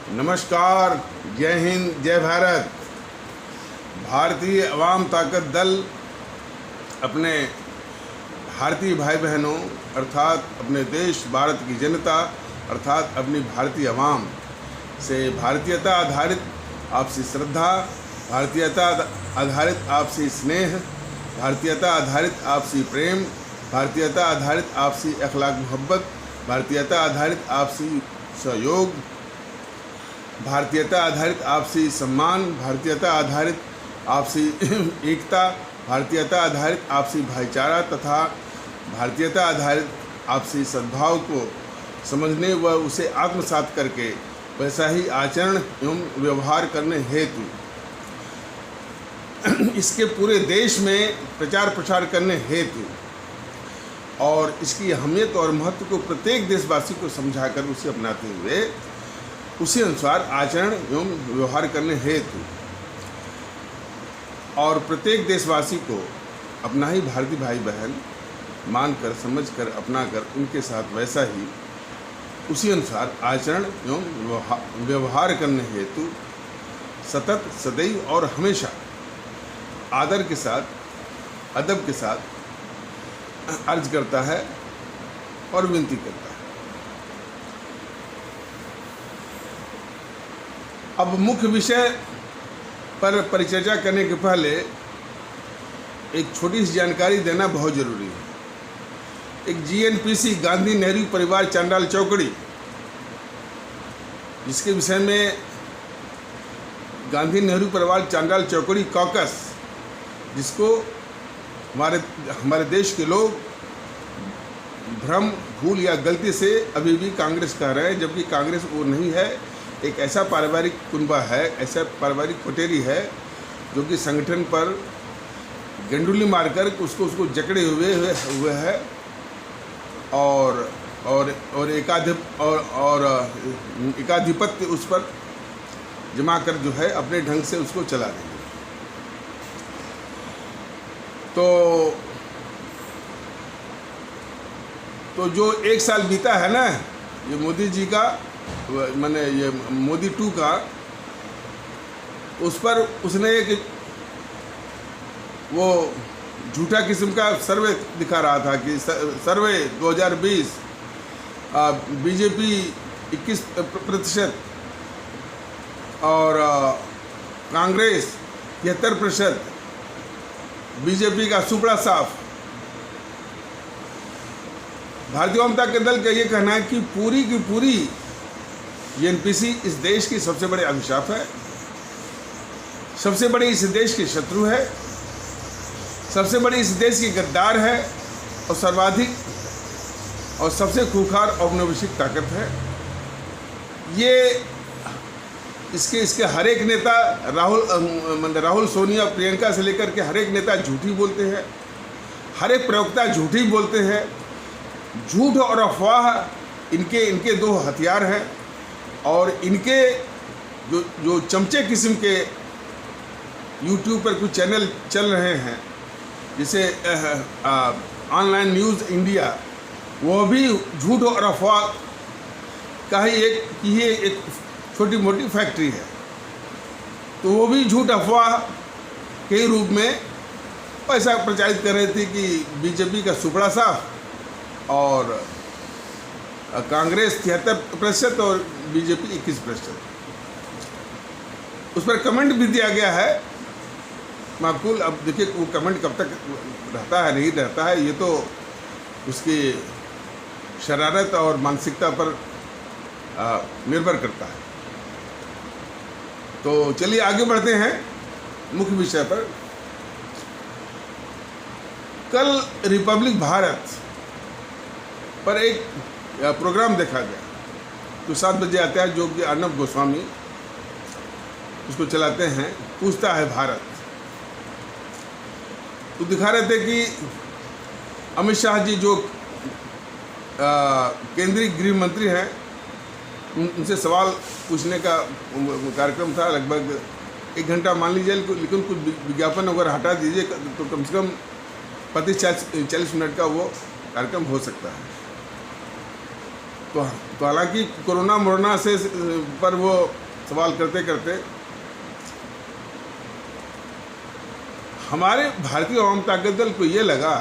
नमस्कार, जय हिंद, जय भारत। भारतीय अवाम ताकत दल अपने भारतीय भाई बहनों अर्थात अपने देश भारत की जनता अर्थात अपनी भारतीय अवाम से भारतीयता आधारित आपसी श्रद्धा, भारतीयता आधारित आपसी स्नेह, भारतीयता आधारित आपसी प्रेम, भारतीयता आधारित आपसी अखलाक मोहब्बत, भारतीयता आधारित आपसी सहयोग, भारतीयता आधारित आपसी सम्मान, भारतीयता आधारित आपसी एकता, भारतीयता आधारित आपसी भाईचारा तथा भारतीयता आधारित आपसी सद्भाव को समझने व उसे आत्मसात करके वैसा ही आचरण एवं व्यवहार करने हेतु इसके पूरे देश में प्रचार प्रसार करने हेतु और इसकी अहमियत और महत्व को प्रत्येक देशवासी को समझाकर उसे अपनाते हुए उसी अनुसार आचरण एवं व्यवहार करने हेतु और प्रत्येक देशवासी को अपना ही भारतीय भाई बहन मानकर, समझकर, अपनाकर उनके साथ वैसा ही उसी अनुसार आचरण एवं व्यवहार करने हेतु सतत, सदैव और हमेशा आदर के साथ, अदब के साथ अर्ज करता है और विनती करता है। अब मुख्य विषय पर परिचर्चा करने के पहले एक छोटी सी जानकारी देना बहुत ज़रूरी है। एक जीएनपीसी गांधी नेहरू परिवार चांडाल चौकड़ी, जिसके विषय में गांधी नेहरू परिवार चांडाल चौकड़ी कॉकस, जिसको हमारे देश के लोग भ्रम, भूल या गलती से अभी भी कांग्रेस कह रहे हैं, जबकि कांग्रेस वो नहीं है। एक ऐसा पारिवारिक कुनबा है, ऐसा पारिवारिक पटेरी है जो कि संगठन पर गंडुली मारकर उसको जकड़े हुए है और एकाधिपत्य उस पर जमा कर जो है अपने ढंग से उसको चला देंगे। तो जो एक साल बीता है ना, ये मोदी जी का मैंने ये मोदी 2 का, उस पर उसने एक वो झूठा किस्म का सर्वे दिखा रहा था कि सर्वे 2020 बीजेपी 21% और कांग्रेस 73%, बीजेपी का सुपड़ा साफ। भारतीय जनता के दल का ये कहना है कि पूरी की पूरी जीएनपीसी इस देश की सबसे बड़े अभिशाप है, सबसे बड़ी इस देश की शत्रु है, सबसे बड़ी इस देश की गद्दार है और सर्वाधिक और सबसे खूंखार औपनिवेशिक ताकत है। ये इसके हर एक नेता राहुल, सोनिया, प्रियंका से लेकर के हर एक नेता झूठी बोलते हैं, हर एक प्रवक्ता झूठी बोलते हैं। झूठ और अफवाह इनके दो हथियार हैं और इनके जो चमचे किस्म के यूट्यूब पर कुछ चैनल चल रहे हैं, जैसे ऑनलाइन न्यूज़ इंडिया, वो भी झूठ और अफवाह का ही एक छोटी मोटी फैक्ट्री है। तो वो भी झूठ अफवाह के रूप में ऐसा प्रचारित कर रहे थे कि बीजेपी का सुपड़ा साफ और कांग्रेस 73% और बीजेपी 21%। उस पर कमेंट भी दिया गया है माकूल। अब देखिए वो कमेंट कब तक रहता है, नहीं रहता है, ये तो उसकी शरारत और मानसिकता पर निर्भर करता है। तो चलिए आगे बढ़ते हैं मुख्य विषय पर। कल रिपब्लिक भारत पर एक प्रोग्राम देखा गया तो 7 बजे आता है, जो कि अर्नब गोस्वामी उसको चलाते हैं, पूछता है भारत। तो दिखा रहे थे कि अमित शाह जी जो केंद्रीय गृह मंत्री हैं, उनसे सवाल पूछने का कार्यक्रम था। लगभग 1 घंटा मान लीजिए, लेकिन कुछ विज्ञापन अगर हटा दीजिए तो कम से कम 35-40 मिनट का वो कार्यक्रम हो सकता है। तो हालांकि कोरोना से पर वो सवाल करते करते हमारे भारतीय आवाम ताकत दल को ये लगा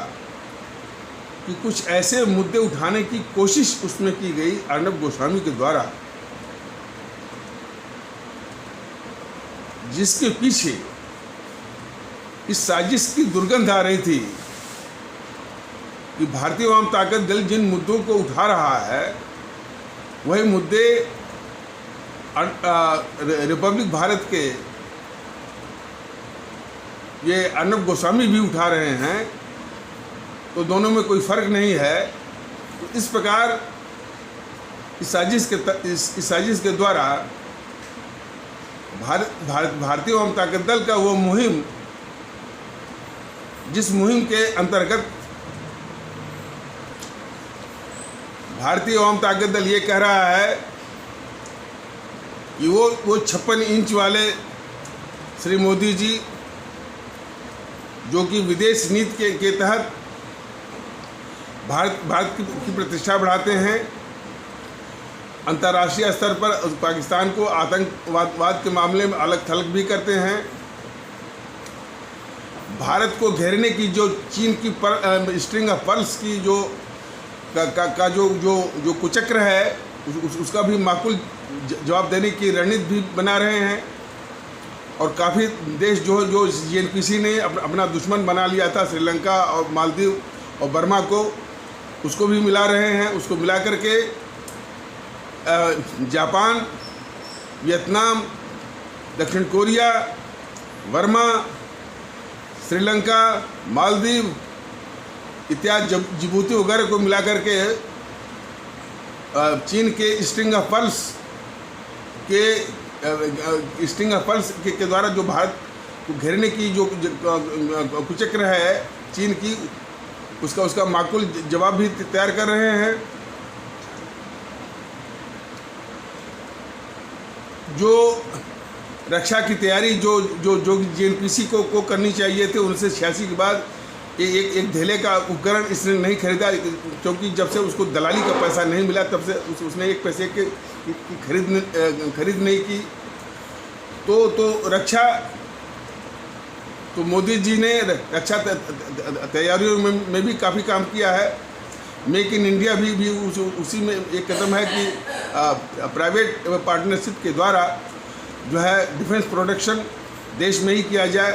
कि कुछ ऐसे मुद्दे उठाने की कोशिश उसमें की गई अर्नब गोस्वामी के द्वारा, जिसके पीछे इस साजिश की दुर्गंध आ रही थी कि भारतीय आवाम ताकत दल जिन मुद्दों को उठा रहा है वही मुद्दे रिपब्लिक भारत के ये अर्नब गोस्वामी भी उठा रहे हैं, तो दोनों में कोई फर्क नहीं है। तो इस प्रकार इस साजिश के द्वारा भारतीय आवाम ताकत दल का वो मुहिम, जिस मुहिम के अंतर्गत भारतीय आवाम ताकत दल ये कह रहा है कि वो 56 इंच वाले श्री मोदी जी, जो कि विदेश नीति के तहत भारत की प्रतिष्ठा बढ़ाते हैं, अंतर्राष्ट्रीय स्तर पर पाकिस्तान को आतंकवाद के मामले में अलग थलग भी करते हैं, भारत को घेरने की जो चीन की स्ट्रिंग ऑफ पर्ल्स की जो कुचक्र है उसका भी माकूल जवाब देने की रणनीति भी बना रहे हैं। और काफ़ी देश जो जेएनपीसी ने अपना दुश्मन बना लिया था, श्रीलंका और मालदीव और बर्मा को, उसको भी मिला रहे हैं। उसको मिला करके जापान, वियतनाम, दक्षिण कोरिया, बर्मा, श्रीलंका, मालदीव इत्यादि, जिबूती वगैरह को मिला करके चीन के स्ट्रिंग ऑफ पर्ल्स के द्वारा जो भारत को घेरने की जो कुचक्र है चीन की, उसका माकूल जवाब भी तैयार कर रहे हैं। जो रक्षा की तैयारी जो जेएनपीसी को करनी चाहिए थी, 1986 के बाद एक धेले का उपकरण इसने नहीं खरीदा, क्योंकि जब से उसको दलाली का पैसा नहीं मिला तब से उसने एक पैसे की खरीद नहीं की। तो रक्षा, तो मोदी जी ने रक्षा तैयारियों में भी काफ़ी काम किया है। मेक इन इंडिया भी उसी में एक कदम है कि प्राइवेट पार्टनरशिप के द्वारा जो है डिफेंस प्रोडक्शन देश में ही किया जाए,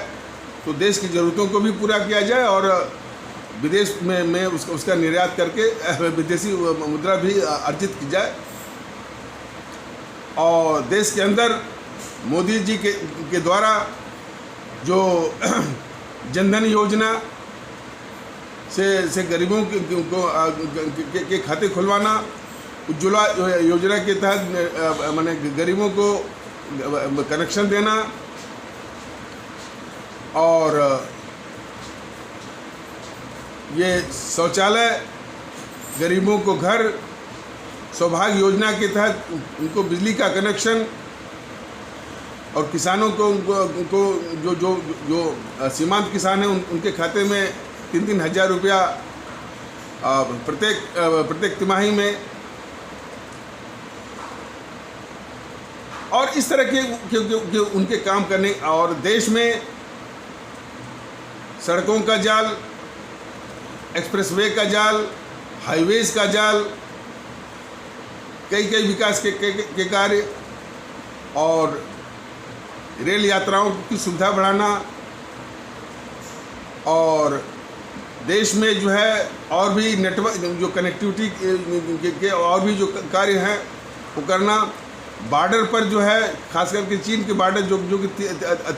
तो देश की ज़रूरतों को भी पूरा किया जाए और विदेश में उसका निर्यात करके विदेशी मुद्रा भी अर्जित की जाए। और देश के अंदर मोदी जी के द्वारा जो जनधन योजना से गरीबों के खाते खुलवाना, उज्ज्वला योजना के तहत माने गरीबों को कनेक्शन देना, और ये शौचालय, गरीबों को घर, सौभाग्य योजना के तहत उनको बिजली का कनेक्शन, और किसानों को जो सीमांत किसान हैं उनके खाते में 3-3 हज़ार रुपया प्रत्येक तिमाही में, और इस तरह के उनके काम करने। और देश में सड़कों का जाल, एक्सप्रेसवे का जाल, हाईवेज का जाल, कई विकास के कार्य और रेल यात्राओं की सुविधा बढ़ाना, और देश में जो है और भी नेटवर्क जो कनेक्टिविटी के और भी जो कार्य हैं वो करना। बॉर्डर पर जो है खास करके चीन के बॉर्डर जो कि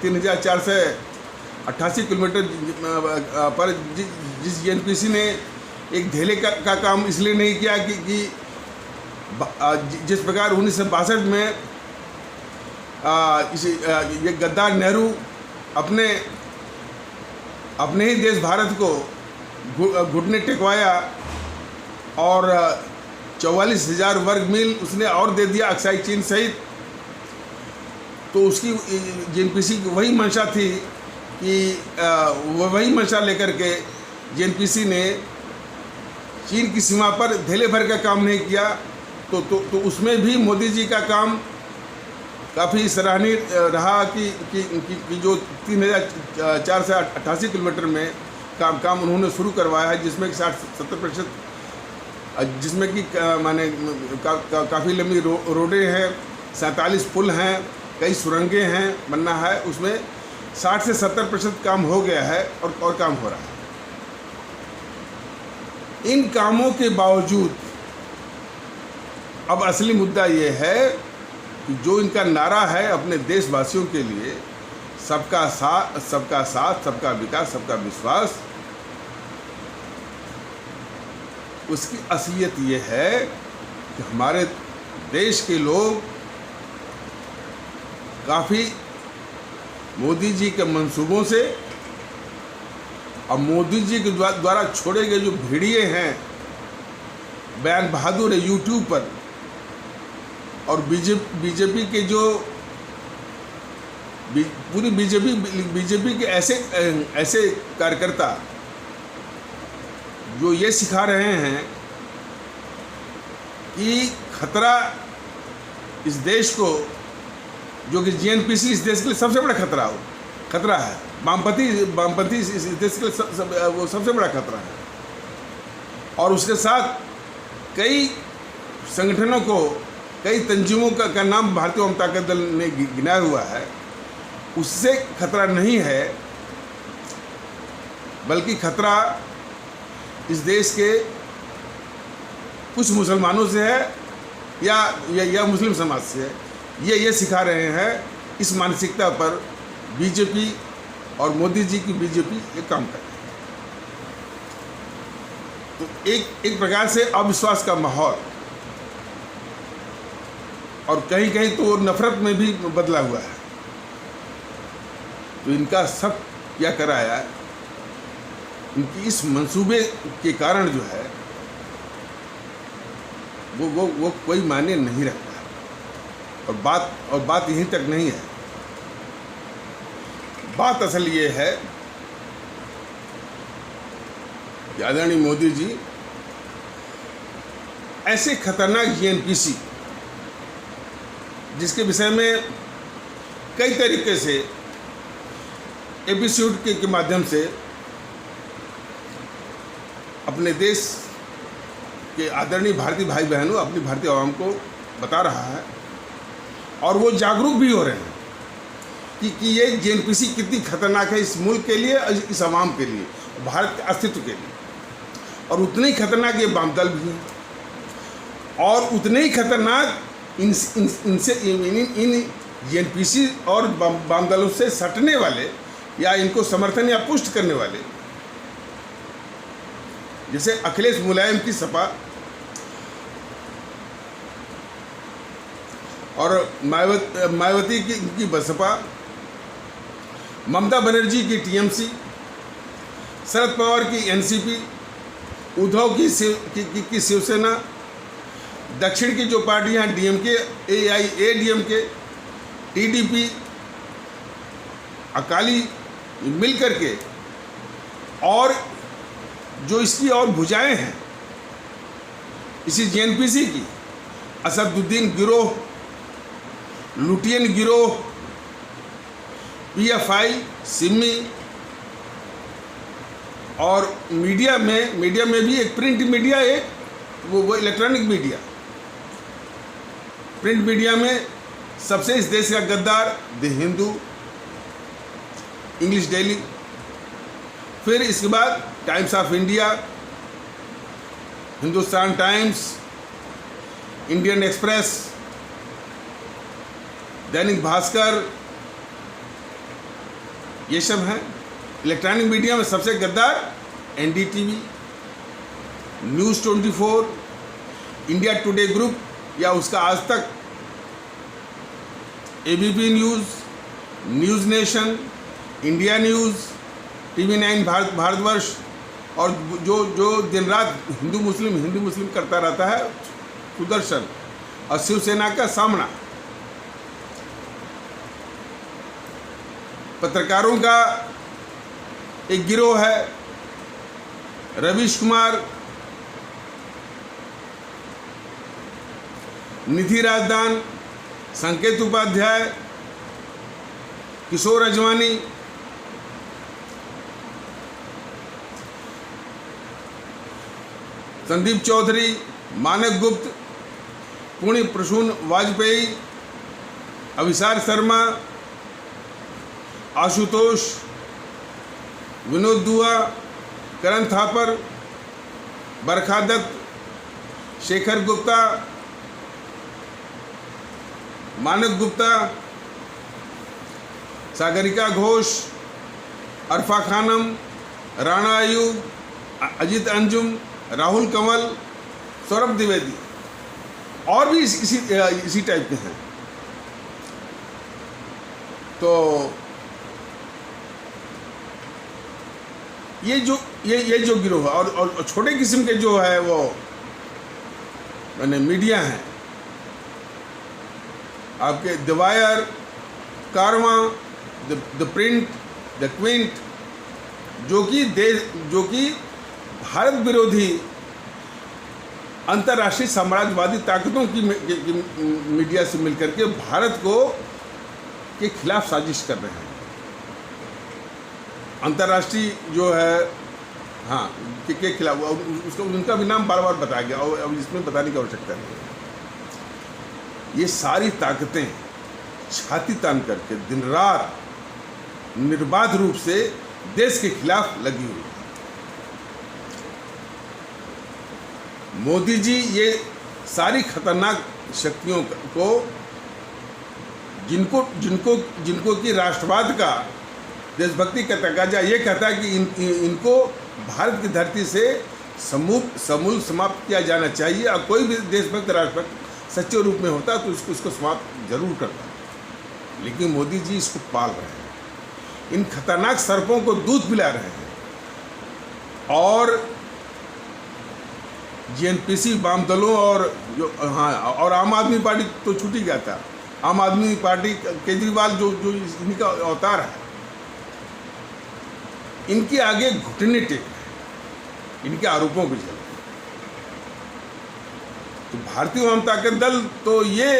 3488 किलोमीटर पर जिस जेएनपीसी ने एक धेले का काम इसलिए नहीं किया कि जिस प्रकार 1962 में ये गद्दार नेहरू अपने ही देश भारत को घुटने टेकवाया और 44,000 वर्ग मील उसने और दे दिया अक्साई चीन सहित। तो उसकी जेएनपीसी की वही मंशा थी कि वही मंशा लेकर के जेएनपीसी ने चीन की सीमा पर धेले भर का काम नहीं किया, तो उसमें भी मोदी जी का काम काफ़ी सराहनीय रहा कि जो 3,488 किलोमीटर में काम उन्होंने शुरू करवाया है, जिसमें कि 60-70%, जिसमें कि माने काफ़ी लंबी रोडें हैं, 47 पुल हैं, कई सुरंगें हैं बनना है, उसमें 60 से 70% काम हो गया है और काम हो रहा है। इन कामों के बावजूद अब असली मुद्दा ये है कि जो इनका नारा है अपने देशवासियों के लिए, सबका साथ, सबका विकास, सबका विश्वास, उसकी असलियत ये है कि हमारे देश के लोग काफ़ी मोदी जी के मंसूबों से और मोदी जी के द्वारा छोड़े गए जो वीडियो हैं बयान बहादुर है यूट्यूब पर, और बीजेपी के जो पूरी बीजेपी के ऐसे कार्यकर्ता जो ये सिखा रहे हैं कि खतरा इस देश को, जो कि जीएनपीसी इस देश के लिए सबसे बड़ा खतरा है, वामपंथी इस देश के लिए वो सबसे बड़ा खतरा है, और उसके साथ कई संगठनों को, कई तंजीमों का नाम भारतीय जनता पार्टी दल ने गिनाया हुआ है, उससे खतरा नहीं है, बल्कि खतरा इस देश के कुछ मुसलमानों से है या मुस्लिम समाज से है। ये सिखा रहे हैं, इस मानसिकता पर बीजेपी और मोदी जी की बीजेपी ये काम कर रही है। तो एक प्रकार से अविश्वास का माहौल, और कहीं कहीं तो नफरत में भी बदला हुआ है। तो इनका सब क्या कराया, इनकी इस मंसूबे के कारण जो है वो कोई मायने नहीं रखता। और बात यहीं तक नहीं है। बात असल ये है कि आदरणीय मोदी जी ऐसे खतरनाक जीएनपीसी, जिसके विषय में कई तरीके से एपिसोड के माध्यम से अपने देश के आदरणीय भारतीय भाई बहनों, अपनी भारतीय आवाम को बता रहा है, और वो जागरूक भी हो रहे हैं कि ये जीएनपीसी कितनी खतरनाक है इस मुल्क के लिए, इस आवाम के लिए, भारत के अस्तित्व के लिए। और उतने ही खतरनाक ये वामदल भी हैं, और उतने ही खतरनाक इन जीएनपीसी और वामदलों से सटने वाले या इनको समर्थन या पुष्ट करने वाले, जैसे अखिलेश मुलायम की सपा और मायावती की बसपा, ममता बनर्जी की टीएमसी, शरद पवार की एनसीपी, उद्धव की शिवसेना, दक्षिण की जो पार्टियां डीएमके, एआईएडीएमके, टीडीपी, अकाली मिलकर के, और जो इसकी और भुजाएं हैं इसी जीएनपीसी की, असदुद्दीन गिरोह, लुटियन गिरोह, पीएफआई, सिमी, और मीडिया में भी एक प्रिंट मीडिया, एक वो इलेक्ट्रॉनिक मीडिया। प्रिंट मीडिया में सबसे इस देश का गद्दार द हिंदू, इंग्लिश डेली, फिर इसके बाद times of India, Hindustan times, Indian express, Dainik Bhaskar, ये सब हैं। इलेक्ट्रॉनिक मीडिया में सबसे गद्दार NDTV, news 24, India today group या उसका आज तक, ABP news, news nation, India news, TV 9 Bharatvarsh, और जो दिन रात हिंदू मुस्लिम करता रहता है सुदर्शन, और शिवसेना का सामना। पत्रकारों का एक गिरोह है, रवीश कुमार, निधि राजदान, संकेत उपाध्याय, किशोर अजवानी, संदीप चौधरी, मानक गुप्त, पुण्य प्रसून वाजपेयी, अभिसार शर्मा, आशुतोष, विनोद दुआ, करण थापर, बरखा दत्त, शेखर गुप्ता, मानक गुप्ता, सागरिका घोष, अरफा खानम, राणा अयूब, अजित अंजुम, राहुल कंवल, सौरभ द्विवेदी और भी इसी टाइप के हैं। तो ये जो गिरोह है और छोटे किस्म के जो है वो मैंने मीडिया हैं, आपके the wire, Karwaan, the print, the Quint, जो कि भारत विरोधी अंतर्राष्ट्रीय साम्राज्यवादी ताकतों की मीडिया से मिलकर के भारत के खिलाफ साजिश कर रहे हैं। अंतर्राष्ट्रीय जो है, हाँ, के खिलाफ उसको उनका भी नाम बार बार बताया गया और अब इसमें बताने की आवश्यकता नहीं है। ये सारी ताकतें छाती तान करके दिन रात निर्बाध रूप से देश के खिलाफ लगी हुई है। मोदी जी ये सारी खतरनाक शक्तियों को जिनको कि राष्ट्रवाद का, देशभक्ति का तकाजा ये कहता है कि इनको भारत की धरती से समूल समाप्त किया जाना चाहिए, और कोई भी देशभक्त राष्ट्रभक्त सच्चे रूप में होता तो इसको समाप्त जरूर करता। लेकिन मोदी जी इसको पाल रहे हैं, इन खतरनाक सर्पों को दूध पिला रहे हैं। और जीएनपीसी वाम दलों और और आम आदमी पार्टी तो छूट ही गया था। आम आदमी पार्टी केजरीवाल जो इनका अवतार है, इनके आगे घुटने टेक है इनके आरोपों के चलते। तो भारतीय आवाम ताकत दल तो ये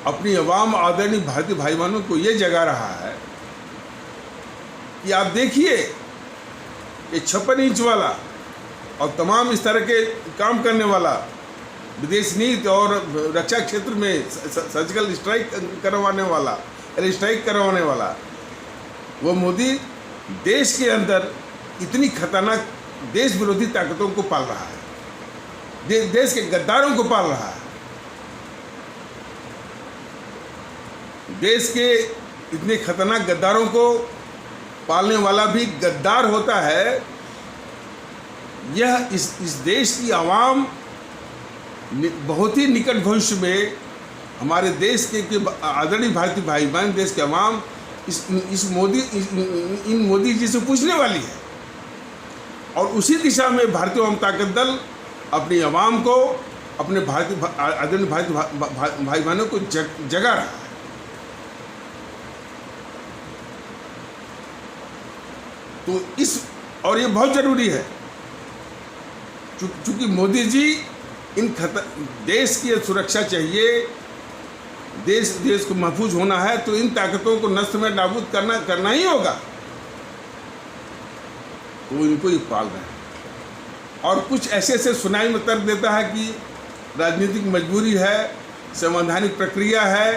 अपनी अवाम, आदरणीय भारतीय भाई बहनों को ये जगा रहा है कि आप देखिए, ये 56 इंच वाला और तमाम इस तरह के काम करने वाला, विदेश नीति और रक्षा क्षेत्र में सर्जिकल स्ट्राइक करवाने वाला, एयर स्ट्राइक करवाने वाला, वो मोदी देश के अंदर इतनी खतरनाक देश विरोधी ताकतों को पाल रहा है, देश के गद्दारों को पाल रहा है। देश के इतने खतरनाक गद्दारों को पालने वाला भी गद्दार होता है। यह इस देश की आवाम बहुत ही निकट भविष्य में हमारे देश के आदरणीय भारतीय भाई बहन, देश के आवाम इन मोदी जी से पूछने वाली है। और उसी दिशा में भारतीय आवाम ताकत दल अपनी आवाम को, अपने आदरणीय भारतीय भाई बहनों को जगा रहा है। तो और ये बहुत जरूरी है, चूंकि मोदी जी देश की सुरक्षा चाहिए, देश को महफूज होना है, तो इन ताकतों को नष्ट में नाबूद करना ही होगा। तो इनको ही पाल रहे हैं। और कुछ ऐसे सुनाई में तर्क देता है कि राजनीतिक मजबूरी है, संवैधानिक प्रक्रिया है।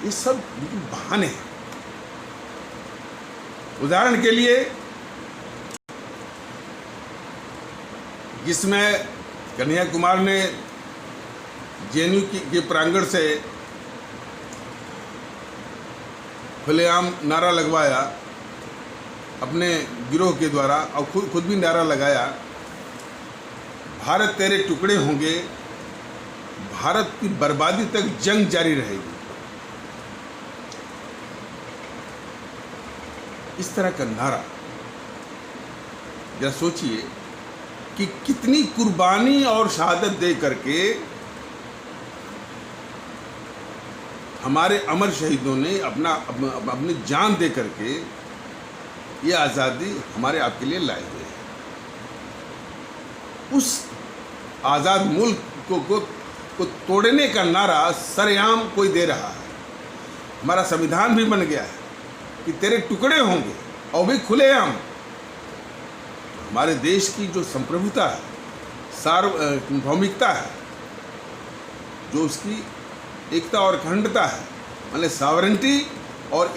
ये सब बहाने हैं। उदाहरण के लिए, जिसमें कन्हैया कुमार ने जेएनयू के प्रांगण से खुलेआम नारा लगवाया अपने गिरोह के द्वारा, और खुद भी नारा लगाया, भारत तेरे टुकड़े होंगे, भारत की बर्बादी तक जंग जारी रहेगी। इस तरह का नारा, जरा सोचिए कि कितनी कुर्बानी और शहादत दे करके हमारे अमर शहीदों ने अपनी जान दे करके ये आज़ादी हमारे आपके लिए लाए हुए हैं। उस आज़ाद मुल्क को को तोड़ने का नारा सरेआम कोई दे रहा है। हमारा संविधान भी बन गया है कि तेरे टुकड़े होंगे, और भी खुलेआम। हमारे देश की जो संप्रभुता है, सार्वभौमिकता है, जो उसकी एकता और अखंडता है, मतलब सॉवरेंटी और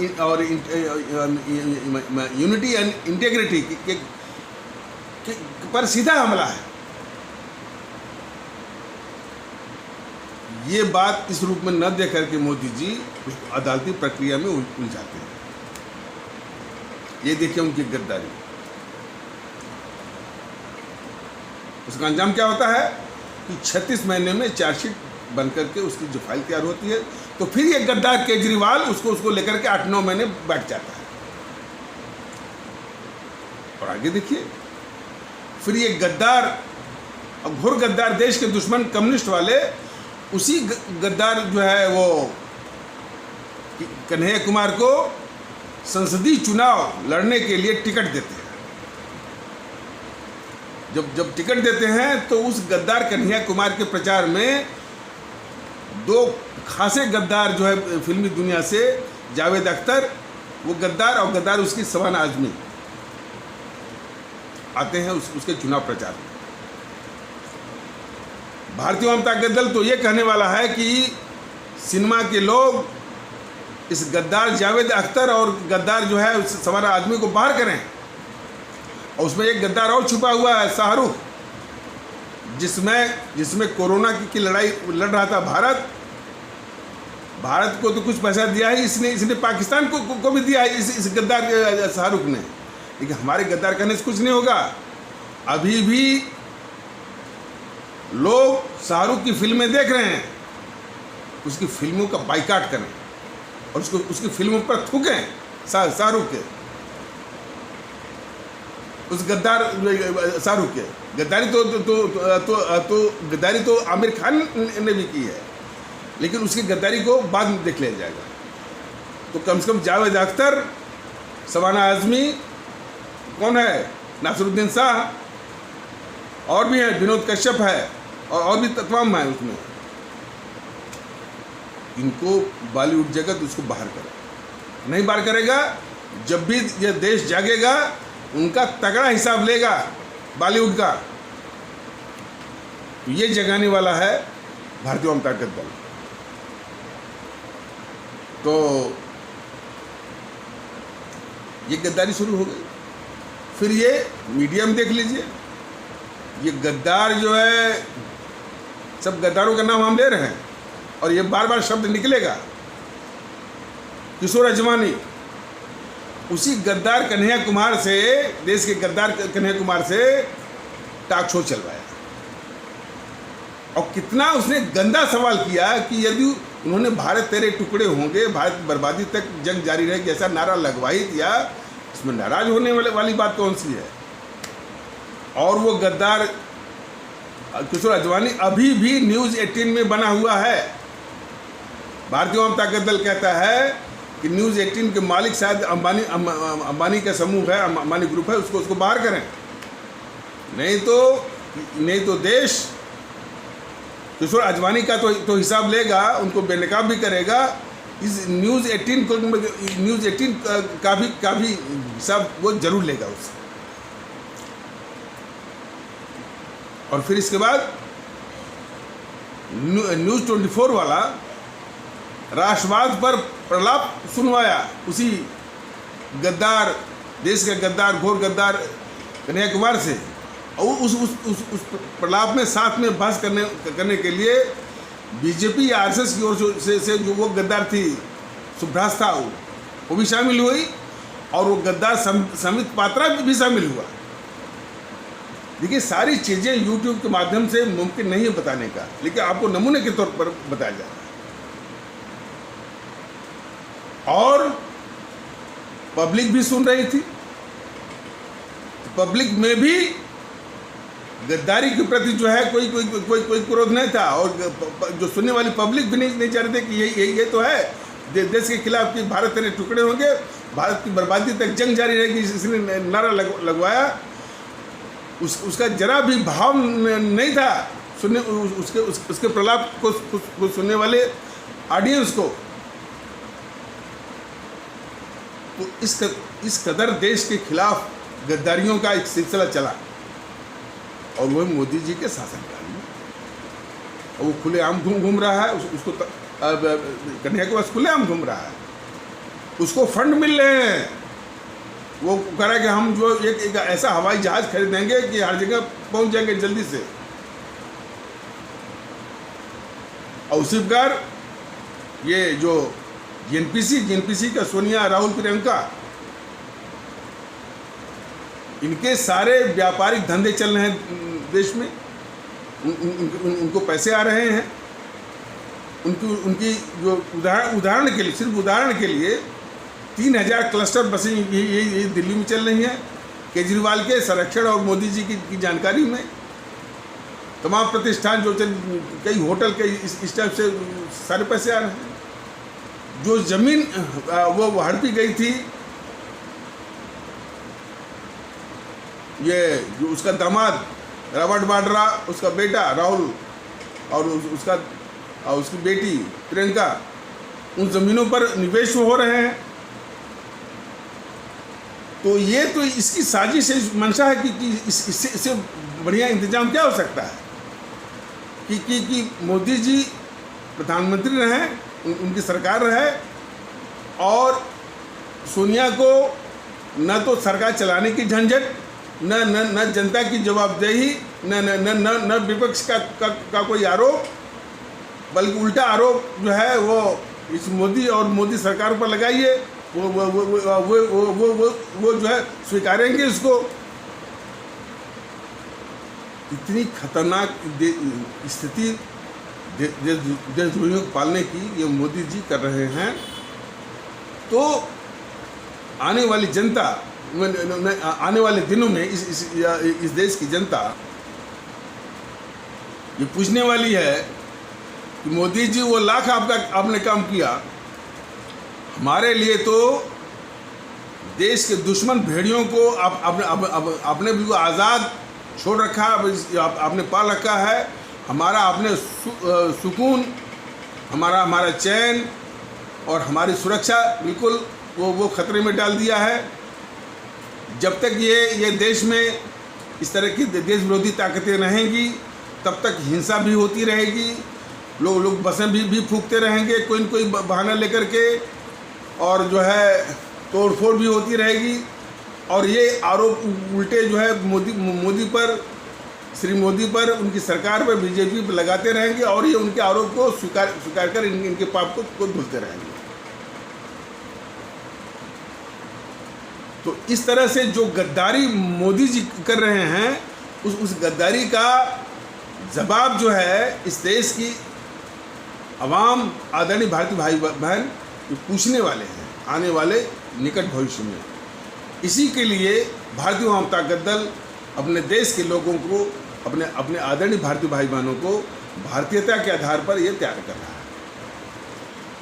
यूनिटी एंड इंटीग्रिटी पर सीधा हमला है। ये बात इस रूप में न दे करके मोदी जी उसको अदालती प्रक्रिया में उलझाते हैं। ये देखिए उनकी गद्दारी। उसका अंजाम क्या होता है कि 36 महीने में चार्जशीट बन करके उसकी जो फाइल तैयार होती है, तो फिर ये गद्दार केजरीवाल उसको लेकर के 8-9 महीने बैठ जाता है। और आगे देखिए, फिर ये गद्दार, घोर गद्दार, देश के दुश्मन कम्युनिस्ट वाले उसी गद्दार जो है वो कन्हैया कुमार को संसदीय चुनाव लड़ने के लिए टिकट देते हैं। जब टिकट देते हैं तो उस गद्दार कन्हैया कुमार के प्रचार में 2 खासे गद्दार जो है फिल्मी दुनिया से, जावेद अख्तर वो गद्दार और गद्दार उसकी शबाना आजमी आते हैं उसके चुनाव प्रचार में। भारतीय जनता दल तो ये कहने वाला है कि सिनेमा के लोग इस गद्दार जावेद अख्तर और गद्दार जो है उस शबाना आजमी को बाहर करें। और उसमें एक गद्दार और छुपा हुआ है, शाहरुख, जिसमें कोरोना की लड़ाई लड़ रहा था भारत को तो कुछ पैसा दिया है इसने पाकिस्तान को भी दिया है इस गद्दार शाहरुख ने। लेकिन हमारे गद्दार करने से कुछ नहीं होगा। अभी भी लोग शाहरुख की फिल्में देख रहे हैं, उसकी फिल्मों का बाइकाट करें और उसकी फिल्मों पर थूकें शाहरुख के, उस गद्दार शाहरुख के। गद्दारी तो आमिर खान ने भी की है, लेकिन उसकी गद्दारी को बाद में देख लिया जाएगा। तो कम से कम जावेद अख्तर, शबाना आजमी, कौन है, नासिरुद्दीन शाह, और भी है, विनोद कश्यप है, और भी तमाम है उसमें। इनको बॉलीवुड जगत उसको बाहर करे, नहीं बाहर करेगा। जब भी ये देश जागेगा उनका तगड़ा हिसाब लेगा बॉलीवुड का। तो ये जगाने वाला है भारतीय जनता दल। तो ये गद्दारी शुरू हो गई। फिर ये मीडिया में देख लीजिए, ये गद्दार जो है, सब गद्दारों का नाम हम ले रहे हैं और ये बार बार शब्द निकलेगा। किशोर अजवानी उसी गद्दार कन्हैया कुमार से, देश के गद्दार कन्हैया कुमार से टॉक शो चलवाया, और कितना उसने गंदा सवाल किया कि यदि उन्होंने भारत तेरे टुकड़े होंगे, भारत बर्बादी तक जंग जारी रहेगी, ऐसा नारा लगवाई दिया। इसमें नाराज होने वाली बात कौन सी है। और वो गद्दार किशोर अजवानी अभी भी न्यूज़ 18 में बना हुआ है। भारतीय जनता दल कहता है कि न्यूज़ 18 के मालिक शायद अंबानी का समूह है, अंबानी ग्रुप है, उसको बाहर करें, नहीं तो देश किशोर अजवानी का तो हिसाब लेगा, उनको बेनकाब भी करेगा। इस न्यूज़ 18 का भी हिसाब वो जरूर लेगा उससे। और फिर इसके बाद न्यूज़ 24 वाला राष्ट्रवाद पर प्रलाप सुनवाया उसी गद्दार, देश के गद्दार, घोर गद्दार कन्हैया कुमार से। और उस प्रलाप में साथ में बहस करने के लिए बीजेपी या आरएसएस की ओर से जो वो गद्दार थी, सुभाष था, वो भी शामिल हुई, और वो गद्दार समित पात्रा भी शामिल हुआ। देखिए, सारी चीज़ें यूट्यूब के माध्यम से मुमकिन नहीं है बताने का, लेकिन आपको नमूने के तौर पर बताया जा रहा है। और पब्लिक भी सुन रही थी, पब्लिक में भी गद्दारी के प्रति जो है कोई क्रोध नहीं था, और जो सुनने वाली पब्लिक भी नहीं चाह रहे थे कि ये तो है देश के खिलाफ कि भारत तेरे टुकड़े होंगे, भारत की बर्बादी तक जंग जारी रहेगी, इसने नारा लगवाया। उसका जरा भी भाव नहीं था सुनने उसके प्रलाप को सुनने वाले ऑडियंस को। तो इस कदर देश के खिलाफ गद्दारियों का एक सिलसिला चला, और वो मोदी जी के शासनकाल में। और वो खुलेआम घूम रहा है, उसको कन्हैया के पास खुलेआम घूम रहा है, उसको फंड मिल रहे हैं। वो कह रहा है कि हम जो एक ऐसा हवाई जहाज खरीदेंगे कि हर जगह पहुंच जाएंगे जल्दी से। और उसी प्रकार ये जो जेएनपीसी का सोनिया, राहुल, प्रियंका, इनके सारे व्यापारिक धंधे चल रहे हैं देश में। उनको पैसे आ रहे हैं। उनकी जो उदाहरण के लिए, सिर्फ उदाहरण के लिए 3000 क्लस्टर बसें ये दिल्ली में चल रही हैं, केजरीवाल के संरक्षण और मोदी जी की जानकारी में। तमाम प्रतिष्ठान जो कई होटल के इस टाइप से सारे पैसे आ रहे हैं। जो जमीन वो हड़पी गई थी, ये जो उसका दामाद रॉबर्ट वाड्रा, उसका बेटा राहुल और उसकी बेटी प्रियंका, उन जमीनों पर निवेश हो रहे हैं। तो ये तो इसकी साजिश मंशा है कि इससे बढ़िया इंतजाम क्या हो सकता है कि मोदी जी प्रधानमंत्री रहे, उनकी सरकार रहे, और सोनिया को न तो सरकार चलाने की झंझट, न जनता की जवाबदेही, न विपक्ष का कोई आरोप, बल्कि उल्टा आरोप जो है वो इस मोदी और मोदी सरकार पर लगाइए। वो जो है स्वीकारेंगे इसको। इतनी खतरनाक स्थिति देशद्रोहियों को पालने की ये मोदी जी कर रहे हैं। तो आने वाली जनता, आने वाले दिनों में इस देश की जनता ये पूछने वाली है कि मोदी जी वो लाख आपने काम किया, हमारे लिए तो देश के दुश्मन भेड़ियों को आपने बिल्कुल आज़ाद छोड़ रखा, आपने पाल रखा है। हमारा आपने सुकून, हमारा चैन और हमारी सुरक्षा बिल्कुल वो खतरे में डाल दिया है। जब तक ये देश में इस तरह की देश विरोधी ताकतें रहेंगी, तब तक हिंसा भी होती रहेगी। लोग बसें भी फूंकते रहेंगे कोई न कोई बहाना लेकर के, और जो है तोड़फोड़ भी होती रहेगी। और ये आरोप उल्टे जो है मोदी पर, श्री मोदी पर, उनकी सरकार पर, बीजेपी पर लगाते रहेंगे, और ये उनके आरोप को स्वीकार कर इनके पाप को धुलते रहेंगे। तो इस तरह से जो गद्दारी मोदी जी कर रहे हैं, उस गद्दारी का जवाब जो है इस देश की आवाम, आदरणीय भारतीय भाई बहन पूछने वाले हैं आने वाले निकट भविष्य में। इसी के लिए भारतीय जनता दल अपने देश के लोगों को, अपने आदरणीय भारतीय भाई बहनों को भारतीयता के आधार पर यह तैयार कर रहा है।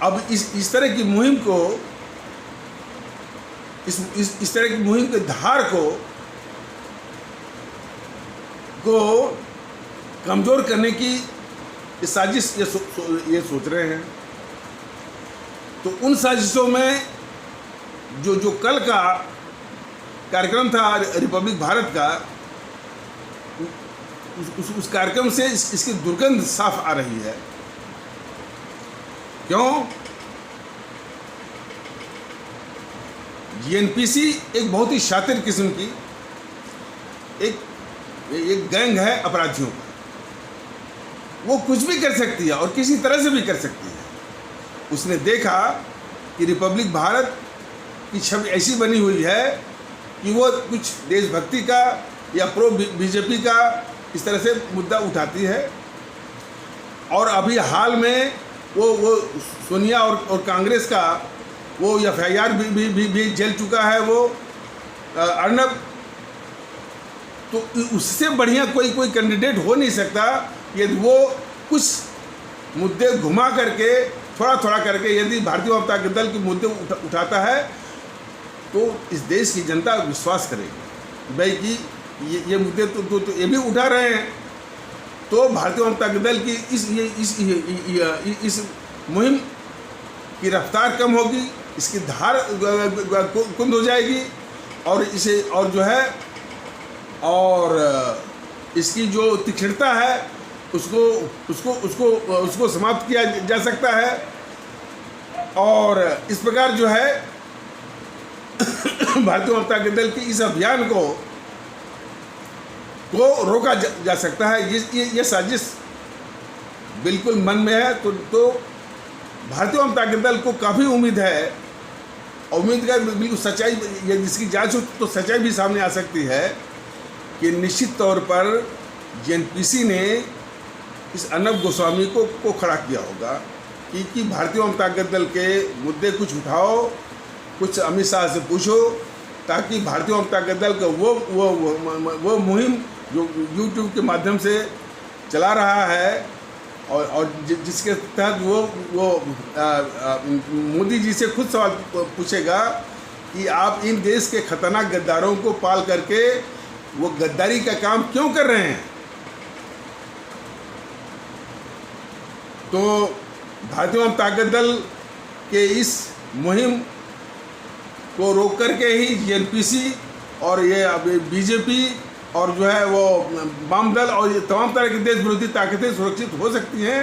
अब इस तरह की मुहिम को, इस तरह की मुहिम के धार को कमज़ोर करने की साजिश ये सोच रहे हैं। तो उन साजिशों में जो कल का कार्यक्रम था रिपब्लिक भारत का, उस कार्यक्रम से इसकी दुर्गंध साफ आ रही है। क्यों? जेएनपीसी एक बहुत ही शातिर किस्म की एक गैंग है अपराधियों का। वो कुछ भी कर सकती है और किसी तरह से भी कर सकती है। उसने देखा कि रिपब्लिक भारत की छवि ऐसी बनी हुई है कि वो कुछ देशभक्ति का या प्रो बीजेपी का इस तरह से मुद्दा उठाती है। और अभी हाल में वो सोनिया और कांग्रेस का वो FIR भी झेल चुका है वो अर्नब। तो उससे बढ़िया कोई कैंडिडेट हो नहीं सकता यदि वो कुछ मुद्दे घुमा करके, थोड़ा करके यदि भारतीय जनता दल के मुद्दे उठाता है, तो इस देश की जनता विश्वास करेगी भाई कि ये मुद्दे तो ये भी उठा रहे हैं। तो भारतीय जनता दल की इस मुहिम की रफ्तार कम होगी, इसकी धार कुंद हो जाएगी, और इसे और जो है और इसकी जो तीक्ष्णता है उसको समाप्त किया जा सकता है। और इस प्रकार जो है भारतीय जनता दल के इस अभियान को रोका जा सकता है। ये साजिश बिल्कुल मन में है। तो भारतीय जनता दल को काफ़ी उम्मीद है, और उम्मीद का बिल्कुल सच्चाई, जिसकी जांच हो तो सच्चाई भी सामने आ सकती है कि निश्चित तौर पर जेएनपीसी ने इस अर्नब गोस्वामी को खड़ा किया होगा कि भारतीय जनता दल के मुद्दे कुछ उठाओ, कुछ अमित शाह से पूछो, ताकि भारतीय जनता दल का वो मुहिम जो यूट्यूब के माध्यम से चला रहा है, और जिसके तहत वो मोदी जी से खुद सवाल पूछेगा कि आप इन देश के खतरनाक गद्दारों को पाल करके वो गद्दारी का काम क्यों कर रहे हैं। तो भारतीय जनता दल के इस मुहिम को रोक करके ही जेएनपीसी और ये बीजेपी और जो है वो वाम दल और ये तमाम तरह की देश विरोधी ताकतें सुरक्षित हो सकती हैं।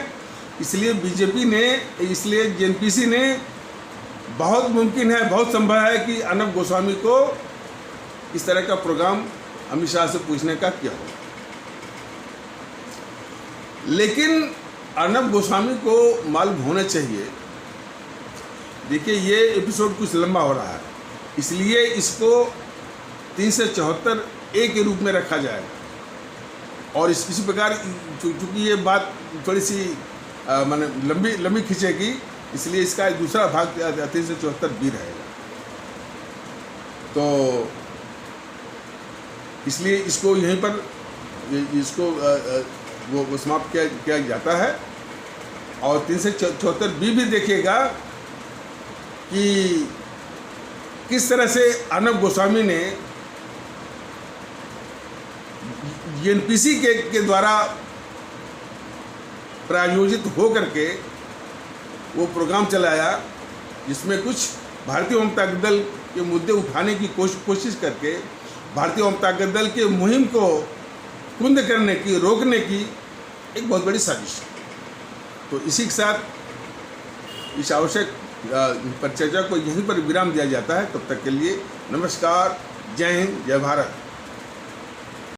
इसलिए जेएनपीसी ने बहुत मुमकिन है, बहुत संभव है कि अर्नब गोस्वामी को इस तरह का प्रोग्राम अमित शाह से पूछने का किया हो। लेकिन अर्नब गोस्वामी को मालूम होना चाहिए, देखिए ये एपिसोड कुछ लंबा हो रहा है, इसलिए इसको 374A के रूप में रखा जाएगा। और इसी प्रकार चूँकि ये बात थोड़ी सी माने लंबी खींचेगी, इसलिए इसका दूसरा भाग 374B रहेगा। तो इसलिए इसको यहीं पर इसको वो समाप्त किया जाता है। और 374B भी देखिएगा कि किस तरह से अर्नब गोस्वामी ने जेएनपीसी के द्वारा प्रायोजित हो करके वो प्रोग्राम चलाया, जिसमें कुछ भारतीय जनता दल के मुद्दे उठाने की कोशिश करके भारतीय जनता दल के मुहिम को कुंद करने की, रोकने की एक बहुत बड़ी साजिश है। तो इसी के साथ इस आवश्यक परिचर्चा को यहीं पर विराम दिया जाता है। तब तक के लिए नमस्कार, जय हिंद, जय भारत।